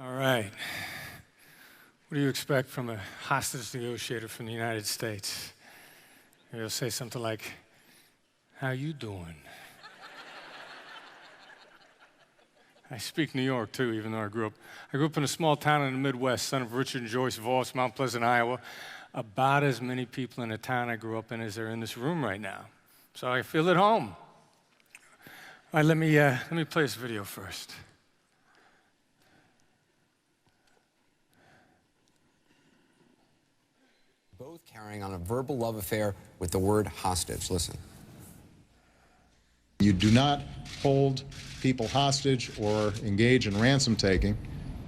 All right. What do you expect from a hostage negotiator from the United States? He'll say something like, "How you doing?" I speak New York too, even though I grew up in a small town in the Midwest, son of Richard and Joyce Voss, Mount Pleasant, Iowa. About as many people in the town I grew up in as are in this room right now. So I feel at home. All right, let me play this video first. Both carrying on a verbal love affair with the word hostage. Listen. You do not hold people hostage or engage in ransom taking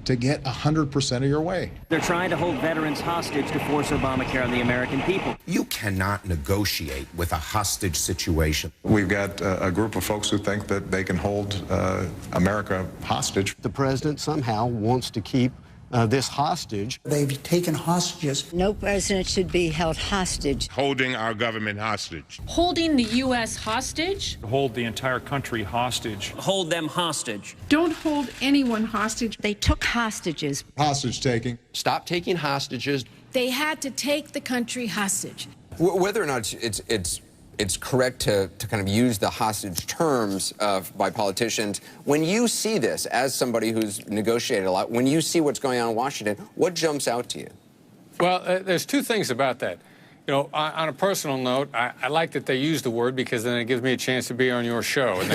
to get 100% of your way. They're trying to hold veterans hostage to force Obamacare on the American people. You cannot negotiate with a hostage situation. We've got a group of folks who think that they can hold America hostage. The president somehow wants to keep this hostage. They've taken hostages. No president should be held hostage. Holding our government hostage. Holding the U.S. hostage. Hold the entire country hostage. Hold them hostage. Don't hold anyone hostage. They took hostages. Hostage taking. Stop taking hostages. They had to take the country hostage. Whether or not it's correct to kind of use the hostage terms by politicians, when you see this, as somebody who's negotiated a lot, when you see what's going on in Washington, what jumps out to you? Well, there's two things about that. You know, on a personal note, I like that they use the word because then it gives me a chance to be on your show. And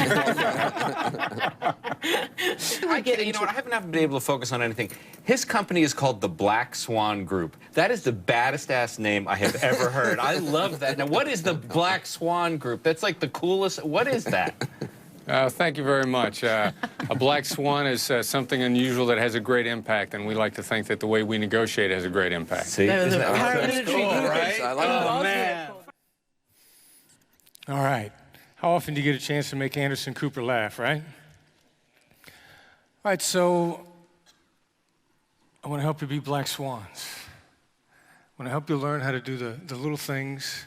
I get it. You know what? I haven't been able to focus on anything. His company is called the Black Swan Group. That is the baddest-ass name I have ever heard. I love that. Now, what is the Black Swan Group? That's like the coolest. What is that? Thank you very much. A black swan is something unusual that has a great impact, and we like to think that the way we negotiate has a great impact. See? Isn't that cool, right? I like Oh, man. All right. How often do you get a chance to make Anderson Cooper laugh, right? All right, so I want to help you be black swans. I want to help you learn how to do the little things,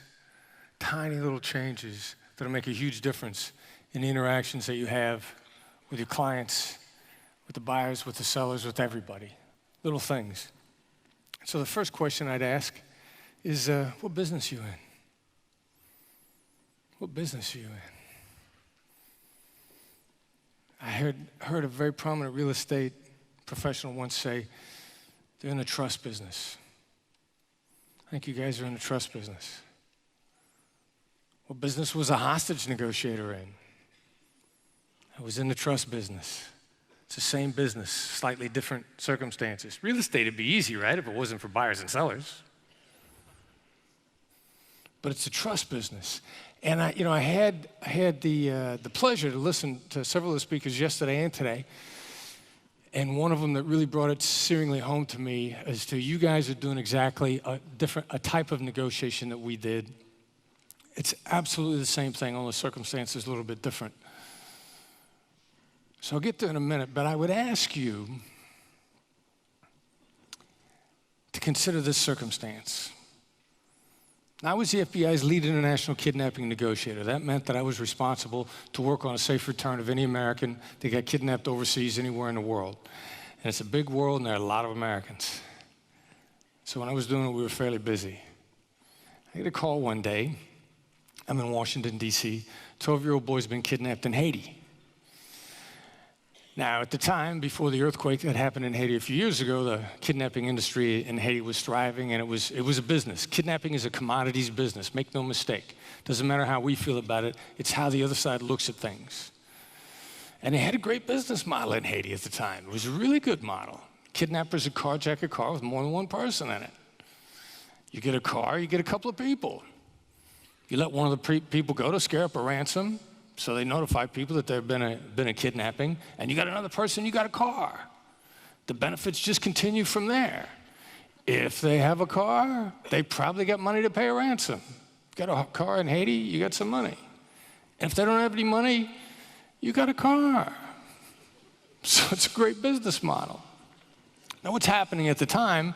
tiny little changes that'll make a huge difference in the interactions that you have with your clients, with the buyers, with the sellers, with everybody. Little things. So the first question I'd ask is, what business are you in? What business are you in? I heard a very prominent real estate professional once say, they're in the trust business. I think you guys are in the trust business. What business was a hostage negotiator in? I was in the trust business. It's the same business, slightly different circumstances. Real estate would be easy, right, if it wasn't for buyers and sellers. But it's a trust business. And I had the pleasure to listen to several of the speakers yesterday and today. And one of them that really brought it searingly home to me is to you guys are doing exactly a type of negotiation that we did. It's absolutely the same thing, only the circumstances a little bit different. So I'll get there in a minute, but I would ask you to consider this circumstance. I was the FBI's lead international kidnapping negotiator. That meant that I was responsible to work on a safe return of any American that got kidnapped overseas anywhere in the world. And it's a big world, and there are a lot of Americans. So when I was doing it, we were fairly busy. I get a call one day. I'm in Washington, D.C. 12-year-old boy's been kidnapped in Haiti. Now, at the time, before the earthquake that happened in Haiti a few years ago, the kidnapping industry in Haiti was thriving, and it was a business. Kidnapping is a commodities business, make no mistake. Doesn't matter how we feel about it, it's how the other side looks at things. And they had a great business model in Haiti at the time. It was a really good model. Kidnappers would carjack a car with more than one person in it. You get a car, you get a couple of people. You let one of the people go to scare up a ransom, so they notify people that there have been a kidnapping, and you got another person, you got a car. The benefits just continue from there. If they have a car, they probably got money to pay a ransom. You got a car in Haiti, you got some money. And if they don't have any money, you got a car. So it's a great business model. Now what's happening at the time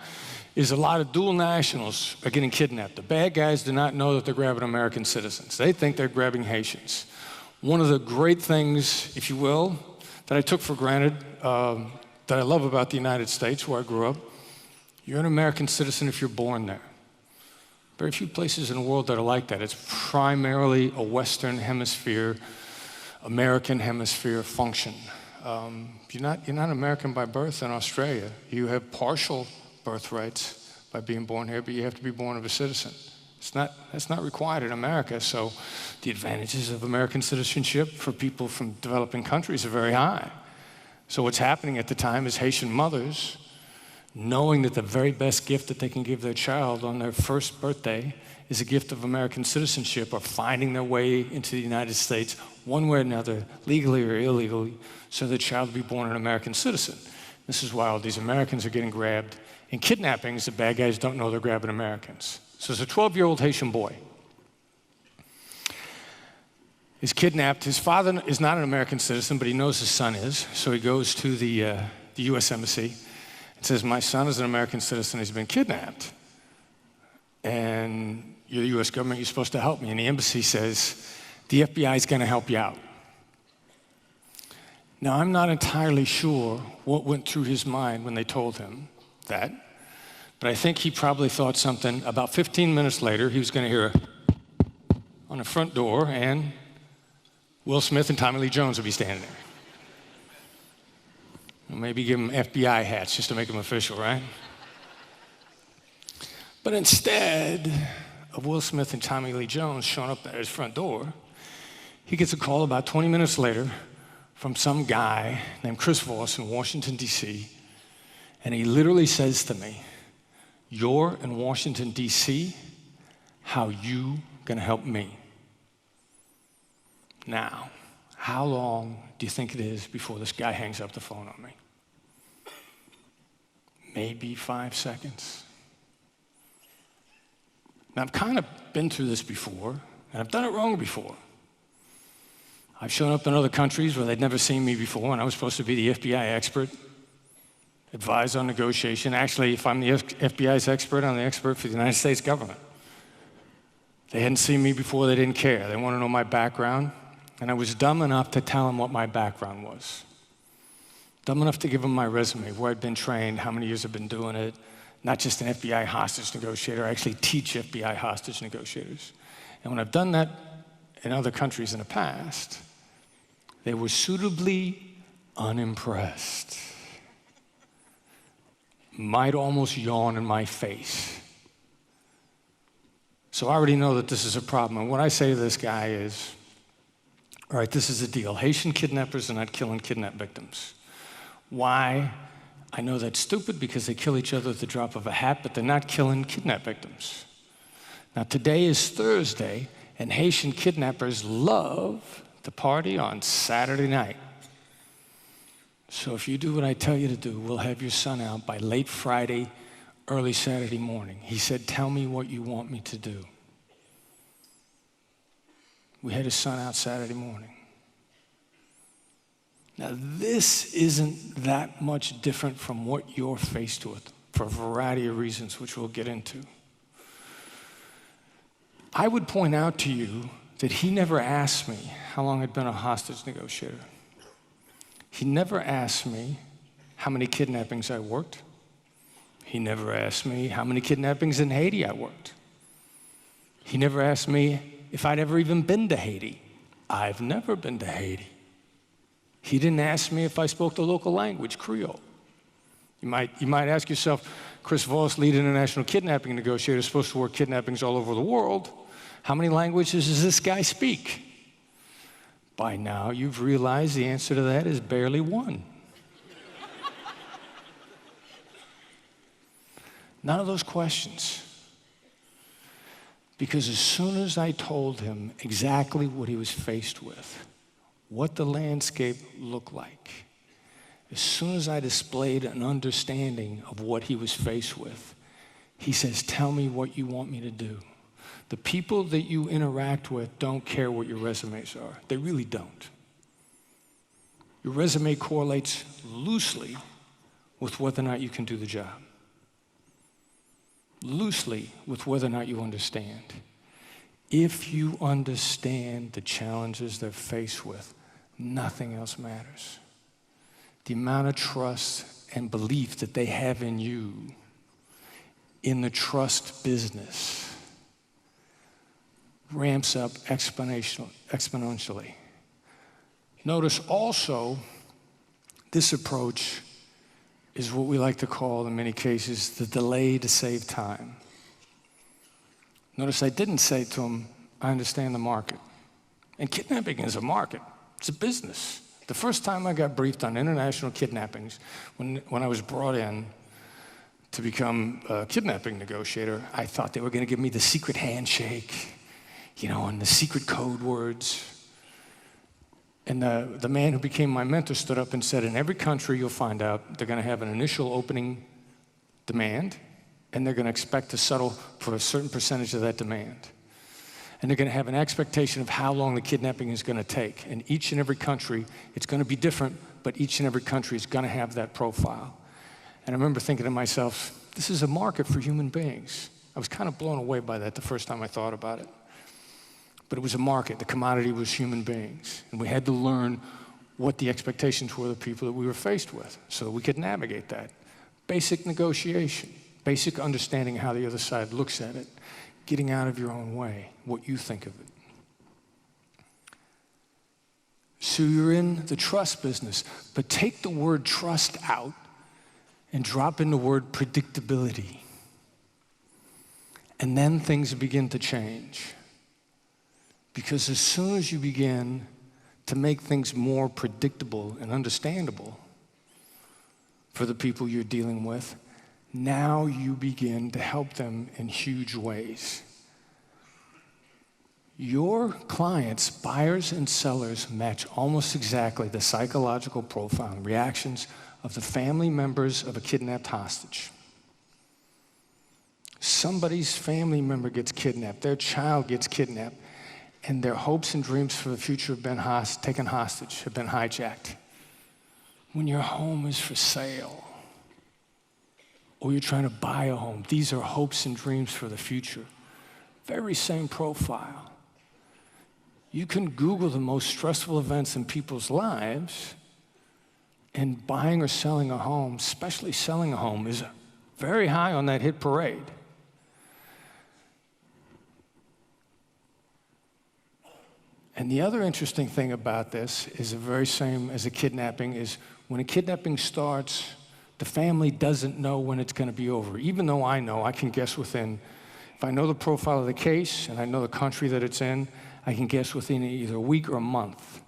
is a lot of dual nationals are getting kidnapped. The bad guys do not know that they're grabbing American citizens. They think they're grabbing Haitians. One of the great things, if you will, that I took for granted that I love about the United States, where I grew up. You're an American citizen if you're born there. Very few places in the world that are like that. It's primarily a Western Hemisphere, American Hemisphere function. You're not American by birth in Australia. You have partial birthrights by being born here, but you have to be born of a citizen. That's not required in America, so the advantages of American citizenship for people from developing countries are very high. So what's happening at the time is Haitian mothers, knowing that the very best gift that they can give their child on their first birthday is a gift of American citizenship, are finding their way into the United States one way or another, legally or illegally, so the child will be born an American citizen. This is why all these Americans are getting grabbed. In kidnappings, the bad guys don't know they're grabbing Americans. So there's a 12-year-old Haitian boy. He's kidnapped. His father is not an American citizen, but he knows his son is. So he goes to the U.S. Embassy and says, my son is an American citizen. He's been kidnapped. And you're the U.S. government. You're supposed to help me. And the embassy says, the FBI is going to help you out. Now, I'm not entirely sure what went through his mind when they told him that. But I think he probably thought something. About 15 minutes later, he was going to hear on the front door, and Will Smith and Tommy Lee Jones would be standing there. Well, maybe give them FBI hats just to make them official, right? But instead of Will Smith and Tommy Lee Jones showing up at his front door, he gets a call about 20 minutes later from some guy named Chris Voss in Washington, D.C., and he literally says to me, you're in Washington, D.C., how you gonna help me? Now, how long do you think it is before this guy hangs up the phone on me? Maybe 5 seconds. Now, I've kind of been through this before, and I've done it wrong before. I've shown up in other countries where they'd never seen me before, and I was supposed to be the FBI expert, advise on negotiation. Actually, if I'm the FBI's expert, I'm the expert for the United States government. They hadn't seen me before, they didn't care. They want to know my background, and I was dumb enough to tell them what my background was. Dumb enough to give them my resume, where I'd been trained, how many years I've been doing it, not just an FBI hostage negotiator, I actually teach FBI hostage negotiators. And when I've done that in other countries in the past, they were suitably unimpressed. Might almost yawn in my face. So I already know that this is a problem. And what I say to this guy is, all right, this is the deal. Haitian kidnappers are not killing kidnap victims. Why? I know that's stupid because they kill each other at the drop of a hat, but they're not killing kidnap victims. Now, today is Thursday, and Haitian kidnappers love to party on Saturday night. So if you do what I tell you to do, we'll have your son out by late Friday, early Saturday morning. He said, tell me what you want me to do. We had his son out Saturday morning. Now, this isn't that much different from what you're faced with for a variety of reasons, which we'll get into. I would point out to you that he never asked me how long I'd been a hostage negotiator. He never asked me how many kidnappings I worked. He never asked me how many kidnappings in Haiti I worked. He never asked me if I'd ever even been to Haiti. I've never been to Haiti. He didn't ask me if I spoke the local language, Creole. You might ask yourself, Chris Voss, lead international kidnapping negotiator, is supposed to work kidnappings all over the world. How many languages does this guy speak? By now, you've realized the answer to that is barely one. None of those questions. Because as soon as I told him exactly what he was faced with, what the landscape looked like, as soon as I displayed an understanding of what he was faced with, he says, tell me what you want me to do. The people that you interact with don't care what your resumes are. They really don't. Your resume correlates loosely with whether or not you can do the job. Loosely with whether or not you understand. If you understand the challenges they're faced with, nothing else matters. the amount of trust and belief that they have in you in the trust business ramps up exponentially. Notice also, this approach is what we like to call, in many cases, the delay to save time. Notice I didn't say to him, I understand the market. And kidnapping is a market. It's a business. The first time I got briefed on international kidnappings, when I was brought in to become a kidnapping negotiator, I thought they were going to give me the secret handshake, and the secret code words. And the man who became my mentor stood up and said, in every country you'll find out they're going to have an initial opening demand, and they're going to expect to settle for a certain percentage of that demand. And they're going to have an expectation of how long the kidnapping is going to take. And each and every country, it's going to be different, but each and every country is going to have that profile. And I remember thinking to myself, this is a market for human beings. I was kind of blown away by that the first time I thought about it. But it was a market. The commodity was human beings. And we had to learn what the expectations were of the people that we were faced with so that we could navigate that. Basic negotiation, basic understanding how the other side looks at it, getting out of your own way, what you think of it. So you're in the trust business, but take the word trust out and drop in the word predictability. And then things begin to change. Because as soon as you begin to make things more predictable and understandable for the people you're dealing with, now you begin to help them in huge ways. Your clients, buyers and sellers, match almost exactly the psychological profile and reactions of the family members of a kidnapped hostage. Somebody's family member gets kidnapped, their child gets kidnapped, and their hopes and dreams for the future have been taken hostage, have been hijacked. When your home is for sale, or you're trying to buy a home, these are hopes and dreams for the future. Very same profile. You can Google the most stressful events in people's lives, and buying or selling a home, especially selling a home, is very high on that hit parade. And the other interesting thing about this is the very same as a kidnapping, is when a kidnapping starts, the family doesn't know when it's going to be over. Even though I know, I can guess within, if I know the profile of the case and I know the country that it's in, I can guess within either a week or a month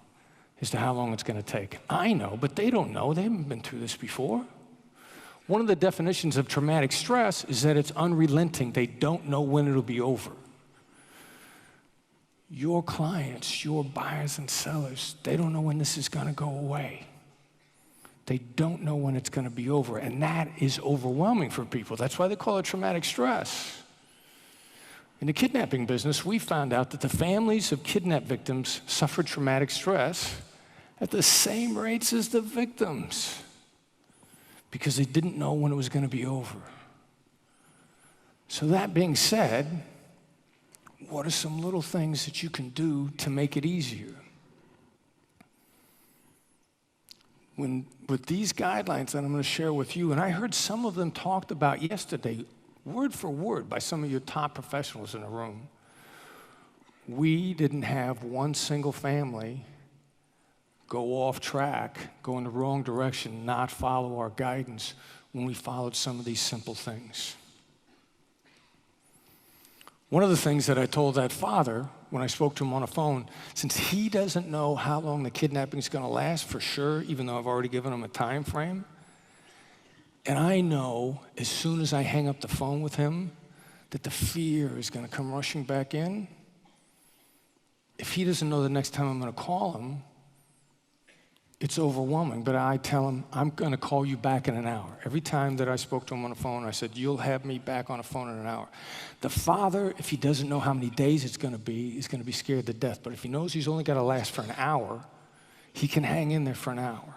as to how long it's going to take. I know, but they don't know. They haven't been through this before. One of the definitions of traumatic stress is that it's unrelenting. They don't know when it'll be over. Your clients, your buyers and sellers, they don't know when this is going to go away. They don't know when it's going to be over, and that is overwhelming for people. That's why they call it traumatic stress. In the kidnapping business, we found out that the families of kidnapped victims suffered traumatic stress at the same rates as the victims because they didn't know when it was going to be over. So that being said, what are some little things that you can do to make it easier? With these guidelines that I'm going to share with you, and I heard some of them talked about yesterday, word for word, by some of your top professionals in the room. We didn't have one single family go off track, go in the wrong direction, not follow our guidance when we followed some of these simple things. One of the things that I told that father when I spoke to him on the phone, since he doesn't know how long the kidnapping is going to last for sure, even though I've already given him a time frame, and I know as soon as I hang up the phone with him that the fear is going to come rushing back in. If he doesn't know the next time I'm going to call him, it's overwhelming, but I tell him, I'm going to call you back in an hour. Every time that I spoke to him on the phone, I said, you'll have me back on the phone in an hour. The father, if he doesn't know how many days it's going to be, is going to be scared to death. But if he knows he's only got to last for an hour, he can hang in there for an hour.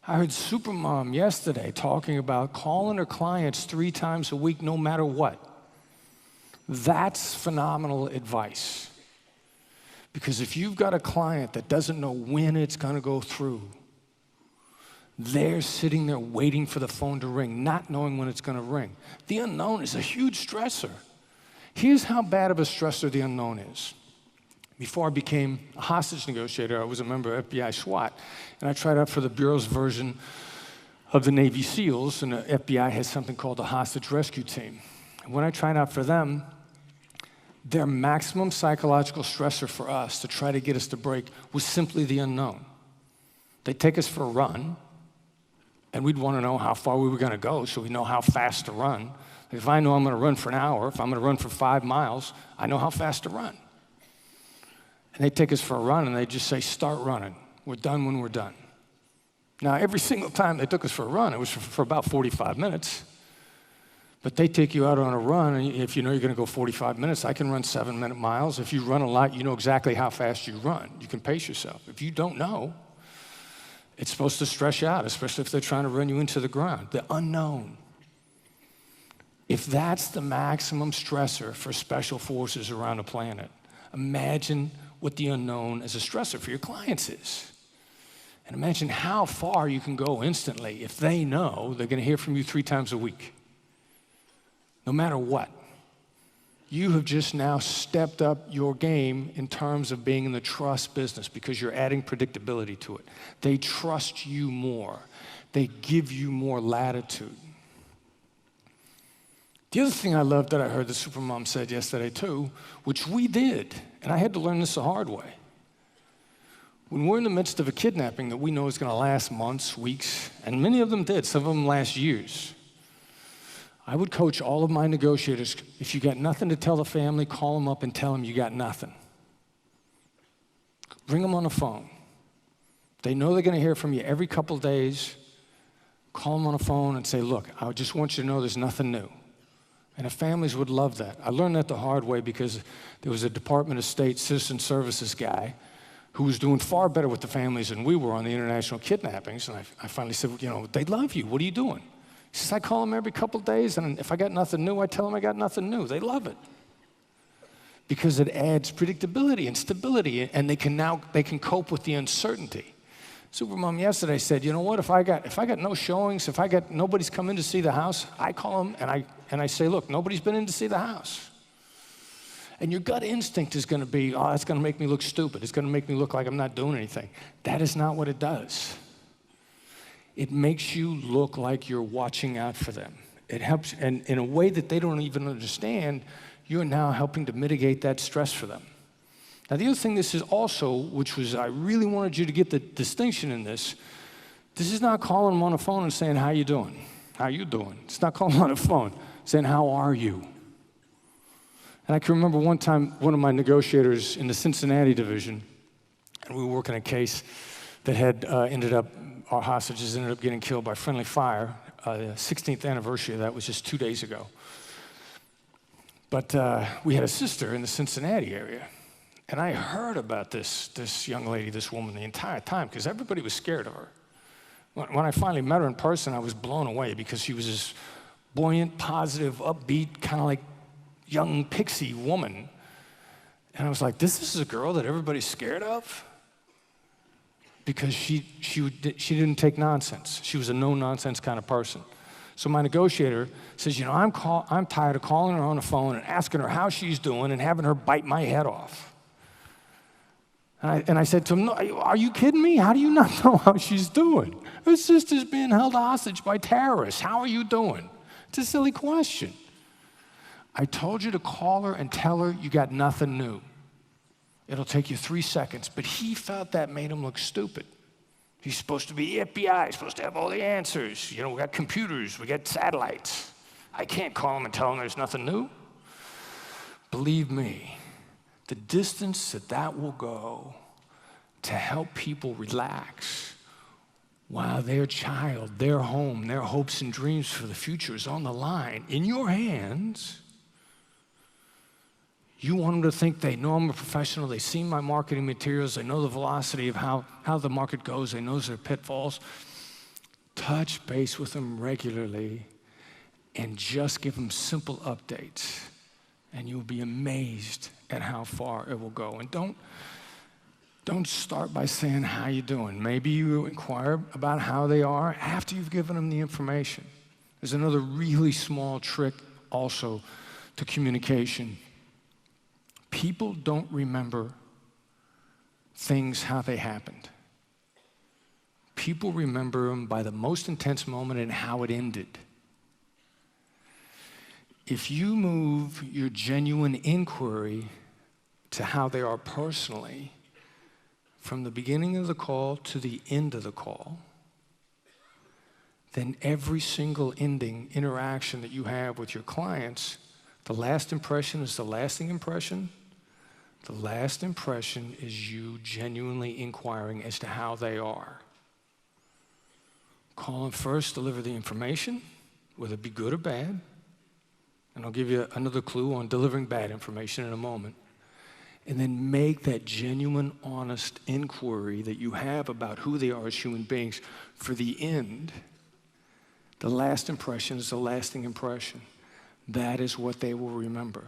I heard Supermom yesterday talking about calling her clients 3 times a week, no matter what. That's phenomenal advice. Because if you've got a client that doesn't know when it's going to go through, They're sitting there waiting for the phone to ring, not knowing when it's going to ring. The unknown is a huge stressor. Here's how bad of a stressor the unknown is. Before I became a hostage negotiator, I was a member of FBI SWAT, and I tried out for the Bureau's version of the Navy SEALs, and the FBI has something called the Hostage Rescue Team. And when I tried out for them, their maximum psychological stressor for us to try to get us to break was simply the unknown. They'd take us for a run, and we'd want to know how far we were going to go so we know how fast to run. If I know I'm going to run for an hour, if I'm going to run for 5 miles, I know how fast to run. And they'd take us for a run, and they'd just say, start running. We're done when we're done. Now, every single time they took us for a run, it was for about 45 minutes. But they take you out on a run, and if you know you're going to go 45 minutes, I can run 7-minute miles. If you run a lot, you know exactly how fast you run. You can pace yourself. If you don't know, it's supposed to stress you out, especially if they're trying to run you into the ground. The unknown. If that's the maximum stressor for special forces around the planet, imagine what the unknown as a stressor for your clients is. And imagine how far you can go instantly if they know they're going to hear from you 3 times a week. No matter what. You have just now stepped up your game in terms of being in the trust business because you're adding predictability to it. They trust you more. They give you more latitude. The other thing I loved that I heard the Supermom said yesterday too, which we did, and I had to learn this the hard way. When we're in the midst of a kidnapping that we know is going to last months, weeks, and many of them did, some of them last years, I would coach all of my negotiators, if you got nothing to tell the family, call them up and tell them you got nothing. Bring them on the phone. They know they're going to hear from you every couple days. Call them on the phone and say, look, I just want you to know there's nothing new. And the families would love that. I learned that the hard way because there was a Department of State Citizen Services guy who was doing far better with the families than we were on the international kidnappings. And I finally said, you know, they love you. What are you doing? He says, I call them every couple days, and if I got nothing new, I tell them I got nothing new. They love it. Because it adds predictability and stability, and they can cope with the uncertainty. Supermom yesterday said, you know what, if I got no showings, if nobody's come in to see the house, I call them and I say, look, nobody's been in to see the house. And your gut instinct is going to be, oh, that's going to make me look stupid. It's going to make me look like I'm not doing anything. That is not what it does. It makes you look like you're watching out for them. It helps, and in a way that they don't even understand, you're now helping to mitigate that stress for them. Now, the other thing this is also, which was I really wanted you to get the distinction in this is not calling them on the phone and saying, how you doing? How you doing? It's not calling them on the phone, saying, how are you? And I can remember one time, one of my negotiators in the Cincinnati division, and we were working a case that had our hostages ended up getting killed by friendly fire. The 16th anniversary of that was just 2 days ago. But we had a sister in the Cincinnati area. And I heard about this young lady, this woman, the entire time, because everybody was scared of her. When I finally met her in person, I was blown away because she was this buoyant, positive, upbeat, kind of like young pixie woman. And I was like, this is a girl that everybody's scared of? Because she didn't take nonsense. She was a no-nonsense kind of person. So my negotiator says, you know, I'm tired of calling her on the phone and asking her how she's doing and having her bite my head off. And I said to him, no, are you kidding me? How do you not know how she's doing? Her sister's being held hostage by terrorists. How are you doing? It's a silly question. I told you to call her and tell her you got nothing new. It'll take you 3 seconds. But he felt that made him look stupid. He's supposed to be FBI, he's supposed to have all the answers. You know, we got computers, we got satellites. I can't call him and tell him there's nothing new. Believe me, the distance that will go to help people relax while their child, their home, their hopes and dreams for the future is on the line in your hands. You want them to think they know I'm a professional, they see my marketing materials, they know the velocity of how the market goes, they know their pitfalls. Touch base with them regularly and just give them simple updates, and you'll be amazed at how far it will go. And Don't start by saying, how you doing? Maybe you inquire about how they are after you've given them the information. There's another really small trick also to communication. People don't remember things how they happened. People remember them by the most intense moment and how it ended. If you move your genuine inquiry to how they are personally, from the beginning of the call to the end of the call, then every single ending interaction that you have with your clients, the last impression is the lasting impression. The last impression is you genuinely inquiring as to how they are. Call them first, deliver the information, whether it be good or bad. And I'll give you another clue on delivering bad information in a moment. And then make that genuine, honest inquiry that you have about who they are as human beings. For the end, the last impression is the lasting impression. That is what they will remember.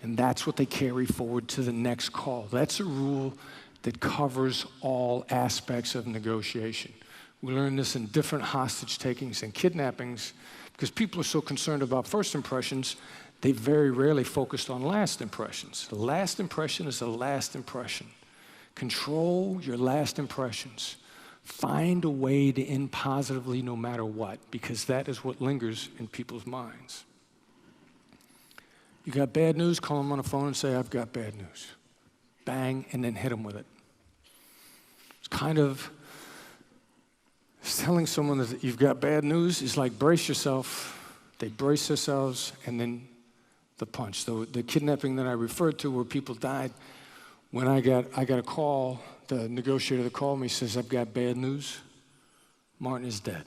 And that's what they carry forward to the next call. That's a rule that covers all aspects of negotiation. We learn this in different hostage takings and kidnappings because people are so concerned about first impressions, they very rarely focused on last impressions. The last impression is the last impression. Control your last impressions. Find a way to end positively no matter what, because that is what lingers in people's minds. You got bad news, call them on the phone and say, I've got bad news. Bang, and then hit them with it. It's kind of telling someone that you've got bad news is like brace yourself. They brace themselves, and then the punch. The kidnapping that I referred to where people died, when I got a call, the negotiator that called me says, I've got bad news. Martin is dead.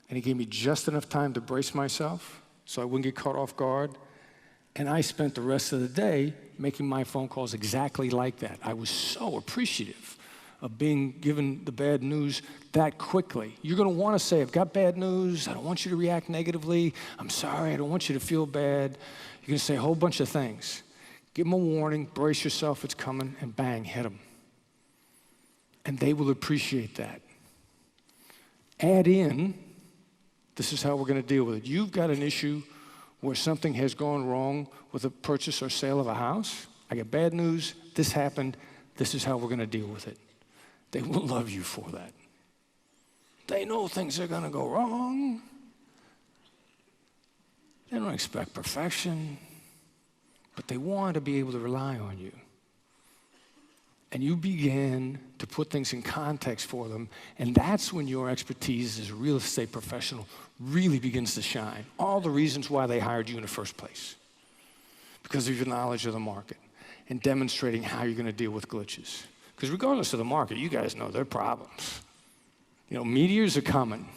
And he gave me just enough time to brace myself so I wouldn't get caught off guard. And I spent the rest of the day making my phone calls exactly like that. I was so appreciative of being given the bad news that quickly. You're going to want to say, I've got bad news. I don't want you to react negatively. I'm sorry. I don't want you to feel bad. You're going to say a whole bunch of things. Give them a warning. Brace yourself. It's coming. And bang, hit them. And they will appreciate that. Add in, this is how we're going to deal with it. You've got an issue where something has gone wrong with a purchase or sale of a house. I got bad news. This happened. This is how we're going to deal with it. They will love you for that. They know things are going to go wrong. They don't expect perfection, but they want to be able to rely on you. And you begin to put things in context for them, and that's when your expertise as a real estate professional really begins to shine. All the reasons why they hired you in the first place, because of your knowledge of the market and demonstrating how you're going to deal with glitches. Because regardless of the market, you guys know there are problems. You know, meteors are coming.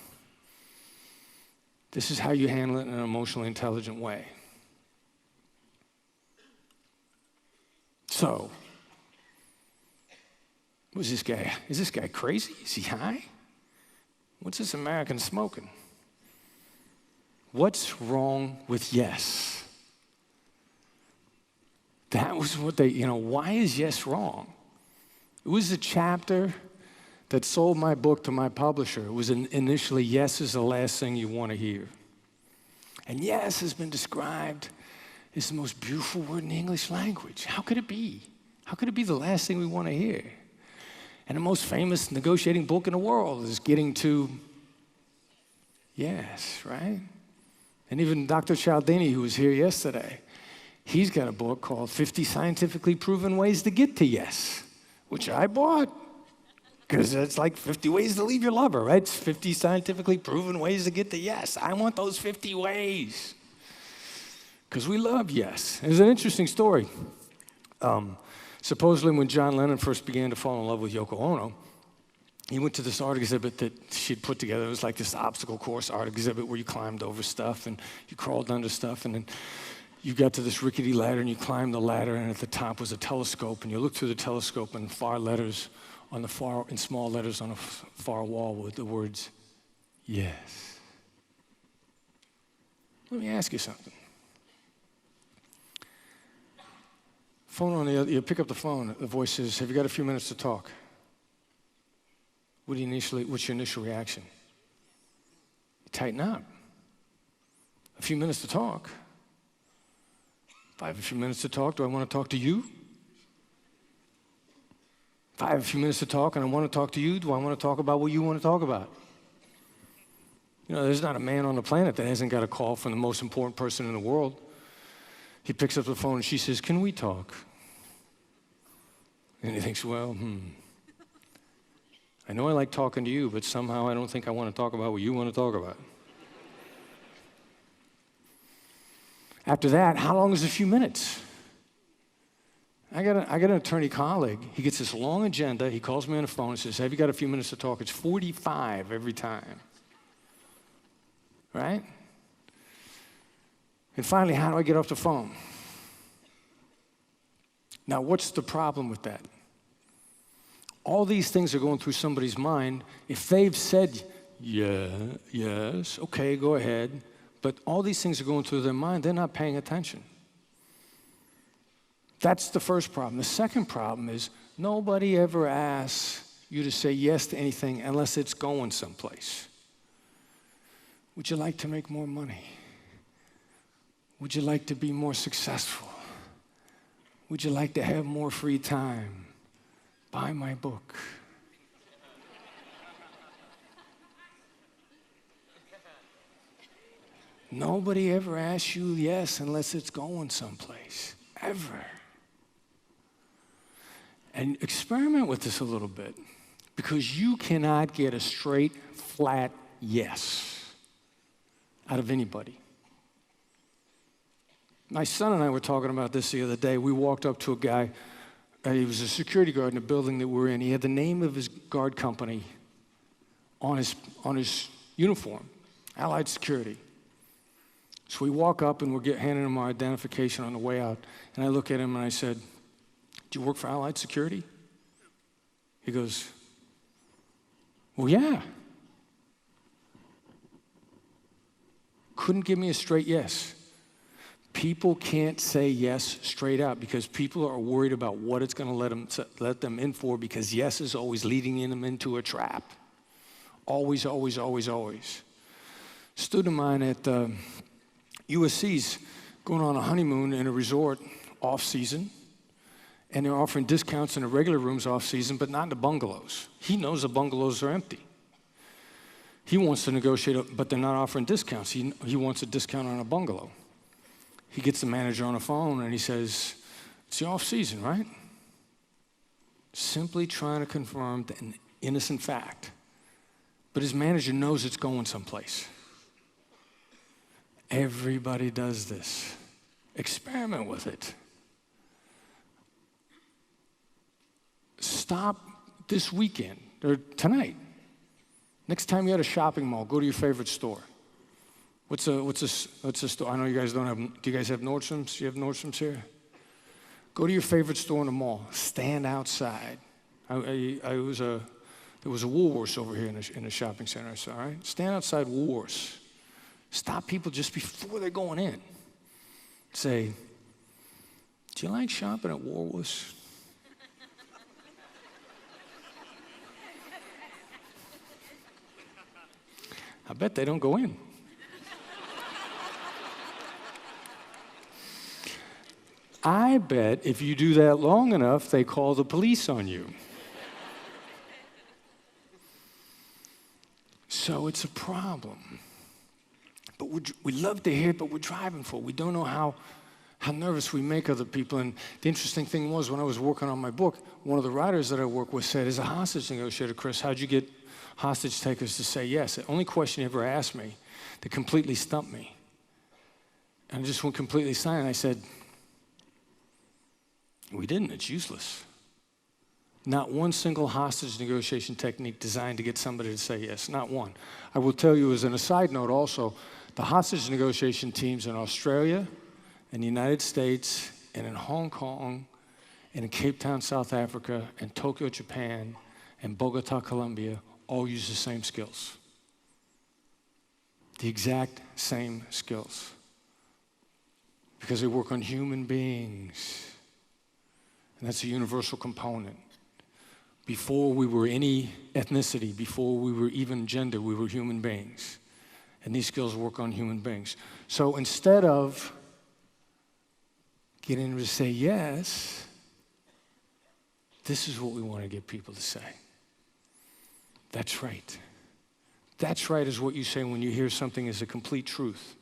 This is how you handle it in an emotionally intelligent way. So, who's this guy? Is this guy crazy? Is he high? What's this American smoking? What's wrong with yes? That was what they, why is yes wrong? It was a chapter that sold my book to my publisher. It was initially, yes is the last thing you want to hear. And yes has been described as the most beautiful word in the English language. How could it be? How could it be the last thing we want to hear? And the most famous negotiating book in the world is getting to yes, right? And even Dr. Cialdini, who was here yesterday, he's got a book called 50 Scientifically Proven Ways to Get to Yes, which I bought because it's like 50 ways to leave your lover, right? It's 50 scientifically proven ways to get to yes. I want those 50 ways because we love yes. There's an interesting story. Supposedly when John Lennon first began to fall in love with Yoko Ono, he went to this art exhibit that she'd put together. It was like this obstacle course art exhibit where you climbed over stuff and you crawled under stuff, and then you got to this rickety ladder and you climbed the ladder, and at the top was a telescope, and you looked through the telescope, and in small letters on a far wall with the words, yes. Let me ask you something. Phone on the other, you pick up the phone, the voice says, have you got a few minutes to talk? What's your initial reaction? You tighten up. A few minutes to talk. If I have a few minutes to talk, do I want to talk to you? If I have a few minutes to talk and I want to talk to you, do I want to talk about what you want to talk about? You know, there's not a man on the planet that hasn't got a call from the most important person in the world. He picks up the phone and she says, can we talk? And he thinks, well, I know I like talking to you, but somehow I don't think I want to talk about what you want to talk about. After that, how long is a few minutes? I got an attorney colleague. He gets this long agenda. He calls me on the phone and says, have you got a few minutes to talk? It's 45 every time. Right? And finally, how do I get off the phone? Now, what's the problem with that? All these things are going through somebody's mind. If they've said, yeah, yes, okay, go ahead, but all these things are going through their mind, they're not paying attention. That's the first problem. The second problem is nobody ever asks you to say yes to anything unless it's going someplace. Would you like to make more money? Would you like to be more successful? Would you like to have more free time? Buy my book. Nobody ever asks you yes unless it's going someplace, ever. And experiment with this a little bit, because you cannot get a straight, flat yes out of anybody. My son and I were talking about this the other day. We walked up to a guy. He was a security guard in the building that we're in. He had the name of his guard company on his uniform, Allied Security. So we walk up and we're handing him our identification on the way out. And I look at him and I said, do you work for Allied Security? He goes, well, yeah. Couldn't give me a straight yes. People can't say yes straight out because people are worried about what it's going to let them in for, because yes is always leading them into a trap. Always, always, always, always. A student of mine at USC's going on a honeymoon in a resort off-season, and they're offering discounts in the regular rooms off-season, but not in the bungalows. He knows the bungalows are empty. He wants to negotiate, but they're not offering discounts. He wants a discount on a bungalow. He gets the manager on the phone and he says, it's the off-season, right? Simply trying to confirm an innocent fact. But his manager knows it's going someplace. Everybody does this. Experiment with it. Stop this weekend, or tonight. Next time you're at a shopping mall, go to your favorite store. What's a store? I know you guys don't have, do you guys have Nordstrom's? Do you have Nordstrom's here? Go to your favorite store in the mall. Stand outside. There was a Woolworths over here in the shopping center, all right? Stand outside Woolworths. Stop people just before they're going in. Say, do you like shopping at Woolworths? I bet they don't go in. I bet if you do that long enough, they call the police on you. So it's a problem. But we love to hear it, but we're driving for it. We don't know how nervous we make other people. And the interesting thing was, when I was working on my book, one of the writers that I work with said, as a hostage negotiator, Chris, how'd you get hostage takers to say yes? The only question he ever asked me that completely stumped me. And I just went completely silent. I said, we didn't. It's useless. Not one single hostage negotiation technique designed to get somebody to say yes. Not one. I will tell you as an aside note also, the hostage negotiation teams in Australia, in the United States, and in Hong Kong, and in Cape Town, South Africa, and Tokyo, Japan, and Bogota, Colombia, all use the same skills. The exact same skills. Because they work on human beings. And that's a universal component. Before we were any ethnicity, before we were even gender, we were human beings. And these skills work on human beings. So instead of getting them to say yes, this is what we want to get people to say. That's right. That's right is what you say when you hear something as a complete truth.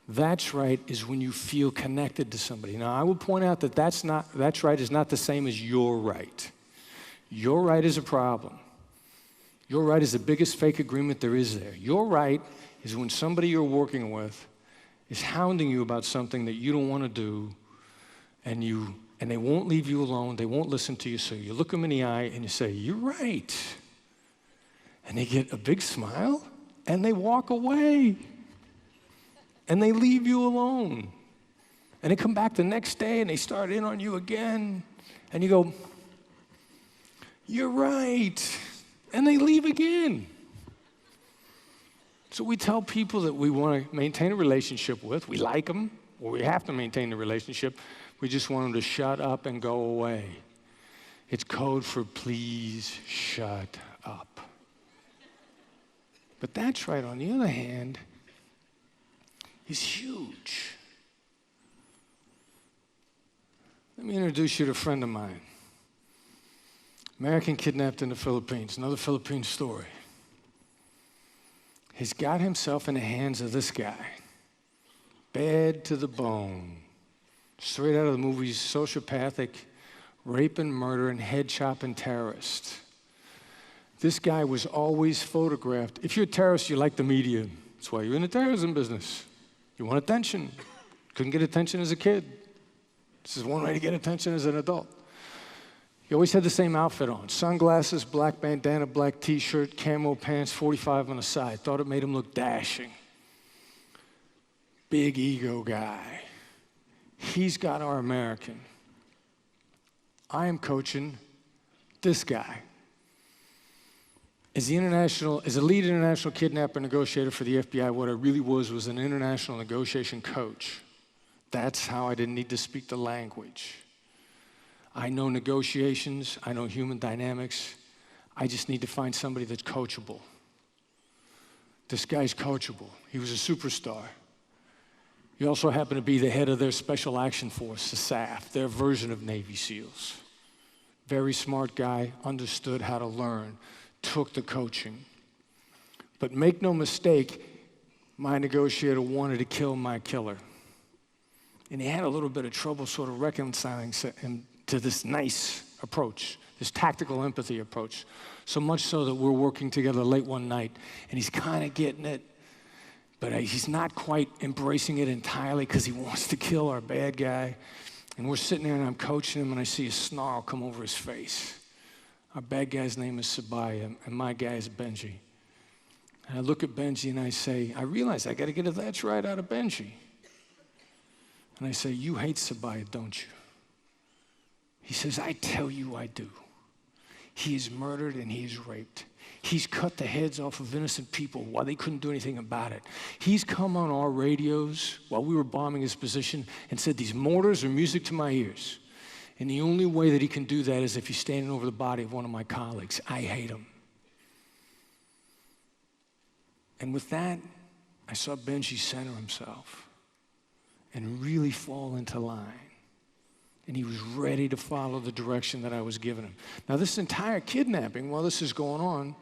That's right is when you feel connected to somebody. Now, I will point out that that's right is not the same as you're right. Your right is a problem. Your right is the biggest fake agreement there is there. Your right is when somebody you're working with is hounding you about something that you don't want to do, and they won't leave you alone, they won't listen to you, so you look them in the eye and you say, "You're right." And they get a big smile, and they walk away. And they leave you alone. And they come back the next day, and they start in on you again. And you go, "You're right." And they leave again. So we tell people that we want to maintain a relationship with, we like them, or we have to maintain the relationship, we just want them to shut up and go away. It's code for please shut up. But that's right, on the other hand, is huge. Let me introduce you to a friend of mine. American kidnapped in the Philippines, another Philippine story. He's got himself in the hands of this guy. Bad to the bone. Straight out of the movies, sociopathic, rape and murder and head chopping terrorist. This guy was always photographed. If you're a terrorist, you like the media. That's why you're in the terrorism business. You want attention. Couldn't get attention as a kid. This is one way to get attention as an adult. He always had the same outfit on. Sunglasses, black bandana, black t-shirt, camo pants, 45 on the side. Thought it made him look dashing. Big ego guy. He's got our American. I am coaching this guy. As a lead international kidnapper negotiator for the FBI, what I really was an international negotiation coach. That's how I didn't need to speak the language. I know negotiations, I know human dynamics. I just need to find somebody that's coachable. This guy's coachable. He was a superstar. He also happened to be the head of their special action force, the SAF, their version of Navy SEALs. Very smart guy, understood how to learn, took the coaching. But make no mistake, my negotiator wanted to kill my killer. And he had a little bit of trouble sort of reconciling him to this nice approach, this tactical empathy approach. So much so that we're working together late one night, and he's kind of getting it, but he's not quite embracing it entirely because he wants to kill our bad guy. And we're sitting there, and I'm coaching him, and I see a snarl come over his face. Our bad guy's name is Sabaya, and my guy is Benji. And I look at Benji, and I say, I realize I got to get a "that's right" out of Benji. And I say, "You hate Sabaya, don't you?" He says, "I tell you I do. He is murdered and he is raped. He's cut the heads off of innocent people while they couldn't do anything about it. He's come on our radios while we were bombing his position and said, 'These mortars are music to my ears.' And the only way that he can do that is if he's standing over the body of one of my colleagues. I hate him." And with that, I saw Benji center himself and really fall into line. And he was ready to follow the direction that I was giving him. Now, this entire kidnapping, while this is going on,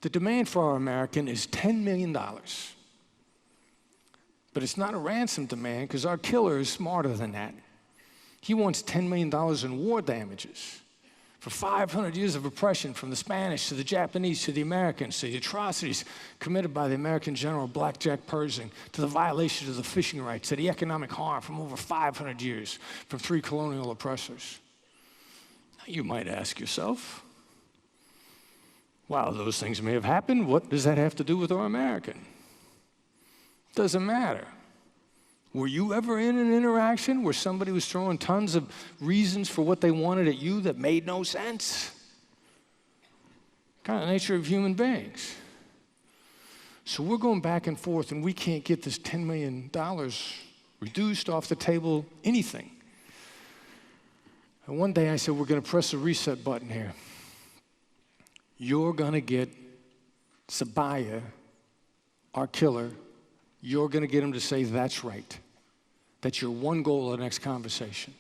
the demand for our American is $10 million. But it's not a ransom demand because our killer is smarter than that. He wants $10 million in war damages for 500 years of oppression, from the Spanish to the Japanese to the Americans, to the atrocities committed by the American general Blackjack Pershing, to the violation of the fishing rights, to the economic harm from over 500 years from 3 colonial oppressors. Now, you might ask yourself, while those things may have happened, what does that have to do with our American? Doesn't matter. Were you ever in an interaction where somebody was throwing tons of reasons for what they wanted at you that made no sense? Kind of nature of human beings. So we're going back and forth, and we can't get this $10 million reduced off the table, anything. And one day I said, we're going to press the reset button here. You're going to get Sabaya, our killer, you're going to get him to say that's right. That's your one goal of the next conversation.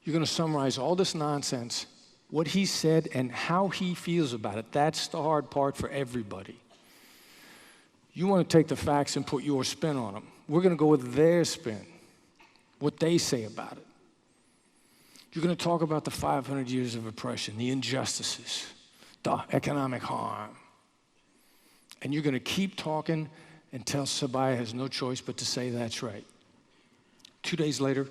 You're going to summarize all this nonsense, what he said and how he feels about it. That's the hard part for everybody. You want to take the facts and put your spin on them. We're going to go with their spin, what they say about it. You're going to talk about the 500 years of oppression, the injustices, the economic harm. And you're going to keep talking until Sabaya has no choice but to say that's right. 2 days later,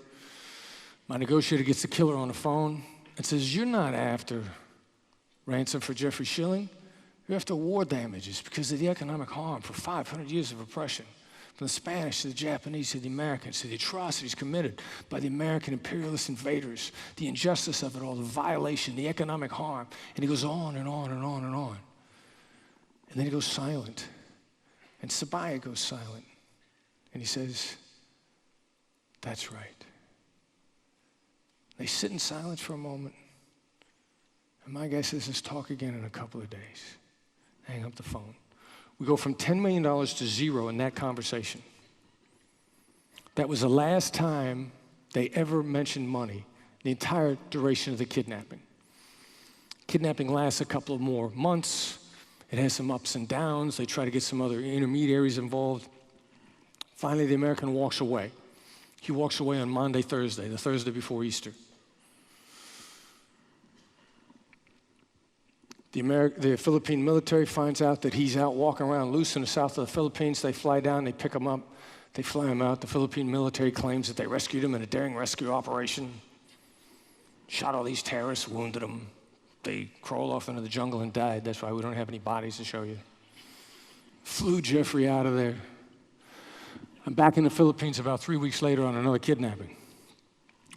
my negotiator gets the killer on the phone and says, you're not after ransom for Jeffrey Schilling. You're after war damages because of the economic harm for 500 years of oppression. From the Spanish to the Japanese to the Americans, to the atrocities committed by the American imperialist invaders, the injustice of it all, the violation, the economic harm. And he goes on and on and on and on. And then he goes silent. And Sabaya goes silent. And he says, that's right. They sit in silence for a moment. And my guy says, let's talk again in a couple of days. Hang up the phone. We go from $10 million to zero in that conversation. That was the last time they ever mentioned money, the entire duration of the kidnapping. Kidnapping lasts a couple of more months. It has some ups and downs. They try to get some other intermediaries involved. Finally, the American walks away. He walks away on Maundy, Thursday, the Thursday before Easter. The Philippine military finds out that he's out walking around loose in the south of the Philippines. They fly down, they pick him up, they fly him out. The Philippine military claims that they rescued him in a daring rescue operation. Shot all these terrorists, wounded them. They crawled off into the jungle and died. That's why we don't have any bodies to show you. Flew Jeffrey out of there. I'm back in the Philippines about 3 weeks later on another kidnapping.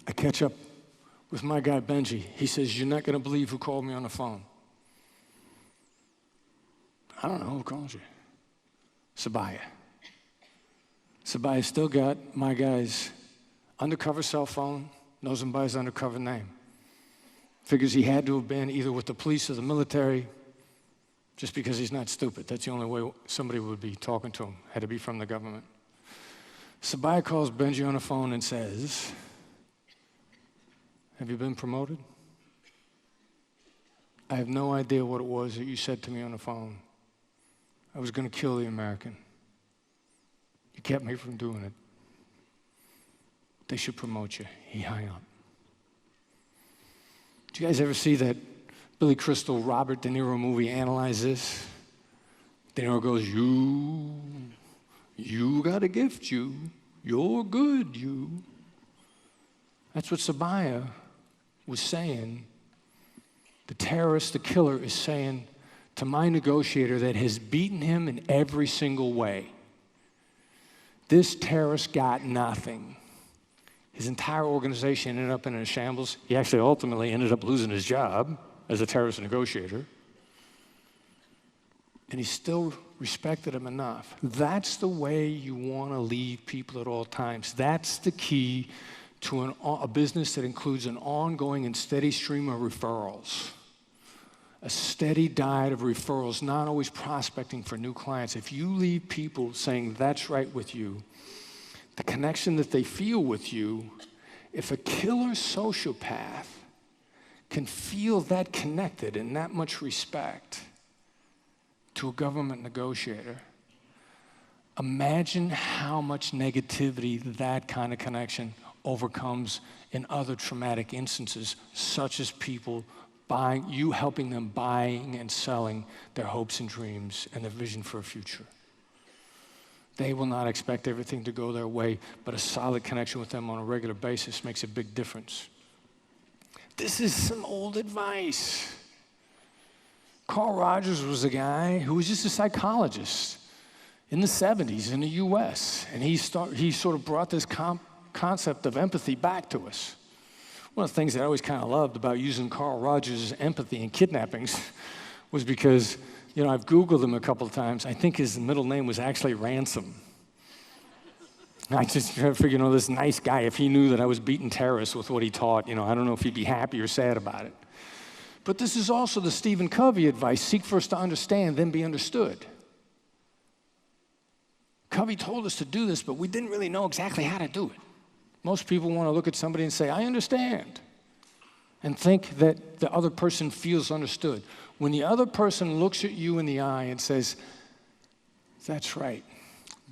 I catch up with my guy Benji. He says, you're not going to believe who called me on the phone. I don't know, who calls you? Sabaya. Sabaya still got my guy's undercover cell phone, knows him by his undercover name. Figures he had to have been either with the police or the military, just because he's not stupid. That's the only way somebody would be talking to him, had to be from the government. Sabaya calls Benji on the phone and says, have you been promoted? I have no idea what it was that you said to me on the phone. I was going to kill the American. You kept me from doing it. They should promote you. He hung up. Do you guys ever see that Billy Crystal, Robert De Niro movie, Analyze This? De Niro goes, you got a gift, you're good, you. That's what Sabaya was saying. The terrorist, the killer, is saying to my negotiator that has beaten him in every single way. This terrorist got nothing. His entire organization ended up in a shambles. He actually ultimately ended up losing his job as a terrorist negotiator. And he still respected him enough. That's the way you want to lead people at all times. That's the key to a business that includes an ongoing and steady stream of referrals. A steady diet of referrals, not always prospecting for new clients. If you leave people saying that's right with you, the connection that they feel with you, if a killer sociopath can feel that connected and that much respect to a government negotiator, imagine how much negativity that kind of connection overcomes in other traumatic instances, such as people helping them buying and selling their hopes and dreams and their vision for a future. They will not expect everything to go their way, but a solid connection with them on a regular basis makes a big difference. This is some old advice. Carl Rogers was a guy who was just a psychologist in the 70s in the US, and he sort of brought this concept of empathy back to us. One of the things that I always kind of loved about using Carl Rogers' empathy in kidnappings was because, I've Googled him a couple of times. I think his middle name was actually Ransom. I just figured, this nice guy, if he knew that I was beating terrorists with what he taught, I don't know if he'd be happy or sad about it. But this is also the Stephen Covey advice: seek first to understand, then be understood. Covey told us to do this, but we didn't really know exactly how to do it. Most people want to look at somebody and say, I understand, and think that the other person feels understood. When the other person looks at you in the eye and says, that's right,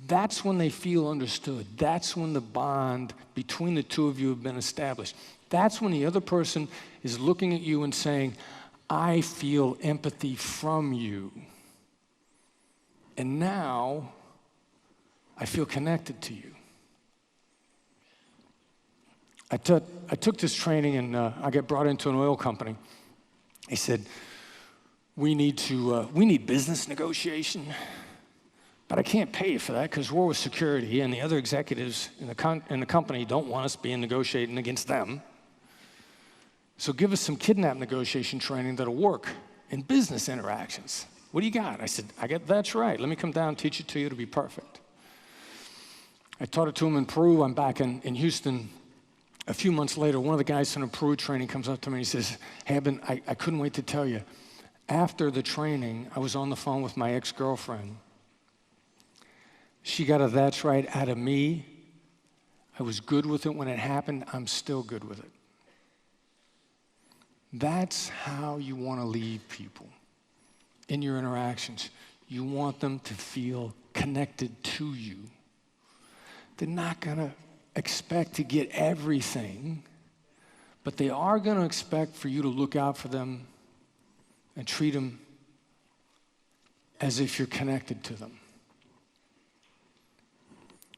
that's when they feel understood. That's when the bond between the two of you have been established. That's when the other person is looking at you and saying, I feel empathy from you. And now I feel connected to you. I took this training, and I got brought into an oil company. They said, we need business negotiation, but I can't pay you for that because we're with security, and the other executives in the company don't want us being negotiating against them. So give us some kidnap negotiation training that'll work in business interactions. What do you got? I said, that's right. Let me come down and teach it to you. It'll be perfect. I taught it to them in Peru. I'm back in Houston. A few months later, one of the guys from the Peru training comes up to me and he says, hey, I couldn't wait to tell you. After the training, I was on the phone with my ex-girlfriend. She got a that's right out of me. I was good with it when it happened. I'm still good with it. That's how you want to lead people in your interactions. You want them to feel connected to you. They're not going to expect to get everything, but they are going to expect for you to look out for them and treat them as if you're connected to them.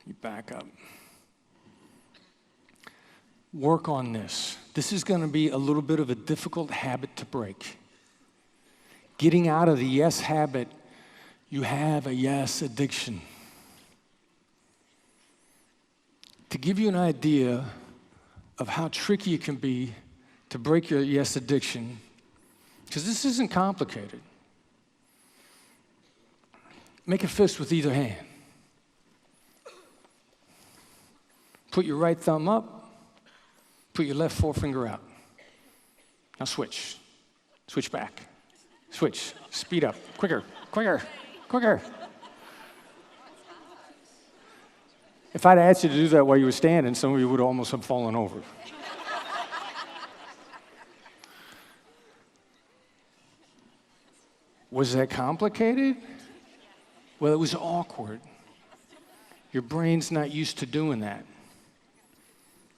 You back up. Work on this. This is going to be a little bit of a difficult habit to break. Getting out of the yes habit, you have a yes addiction. To give you an idea of how tricky it can be to break your yes addiction, because this isn't complicated. Make a fist with either hand. Put your right thumb up. Put your left forefinger out. Now switch. Switch back. Switch. Speed up. Quicker. Quicker. Quicker. If I'd asked you to do that while you were standing, some of you would almost have fallen over. Was that complicated? Well, it was awkward. Your brain's not used to doing that.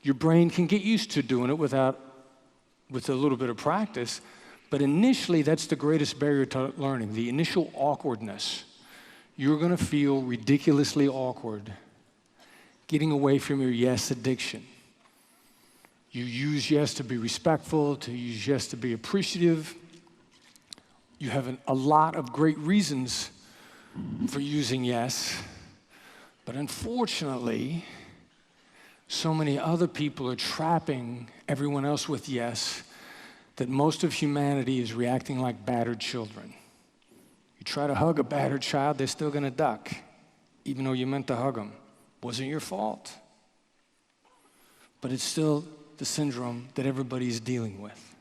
Your brain can get used to doing it with a little bit of practice, but initially that's the greatest barrier to learning, the initial awkwardness. You're going to feel ridiculously awkward getting away from your yes addiction. You use yes to be respectful, to use yes to be appreciative. You have a lot of great reasons for using yes, but unfortunately, so many other people are trapping everyone else with yes that most of humanity is reacting like battered children. You try to hug a battered child, they're still going to duck, even though you meant to hug them. Wasn't your fault. But it's still the syndrome that everybody's dealing with.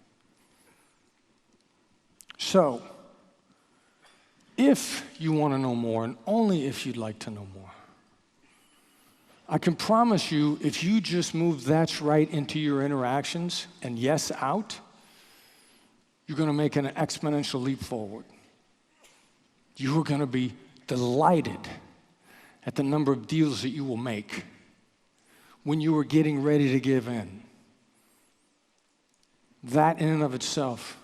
So, if you want to know more, and only if you'd like to know more, I can promise you, if you just move that's right into your interactions and yes out, you're going to make an exponential leap forward. You are going to be delighted at the number of deals that you will make when you are getting ready to give in. That in and of itself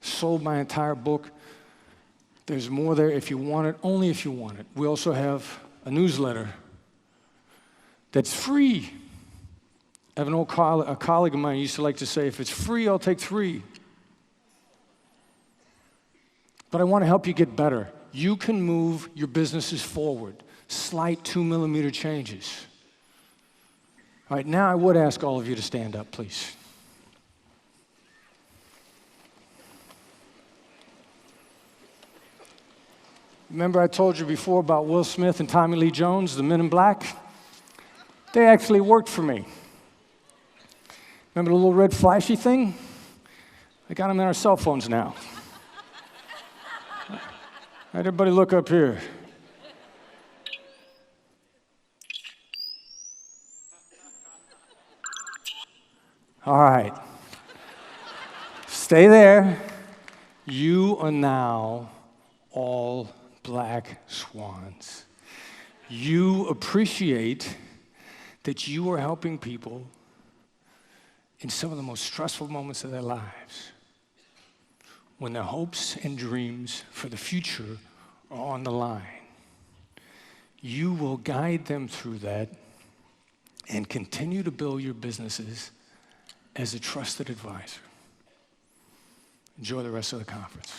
sold my entire book. There's more there if you want it, only if you want it. We also have a newsletter that's free. I have a colleague of mine who used to like to say, if it's free, I'll take 3. But I want to help you get better. You can move your businesses forward. Slight 2mm changes. All right, now I would ask all of you to stand up, please. Remember I told you before about Will Smith and Tommy Lee Jones, the Men in Black? They actually worked for me. Remember the little red flashy thing? I got them in our cell phones now. Everybody look up here. All right. Stay there. You are now all black swans. You appreciate that you are helping people in some of the most stressful moments of their lives, when their hopes and dreams for the future are on the line. You will guide them through that and continue to build your businesses as a trusted advisor. Enjoy the rest of the conference.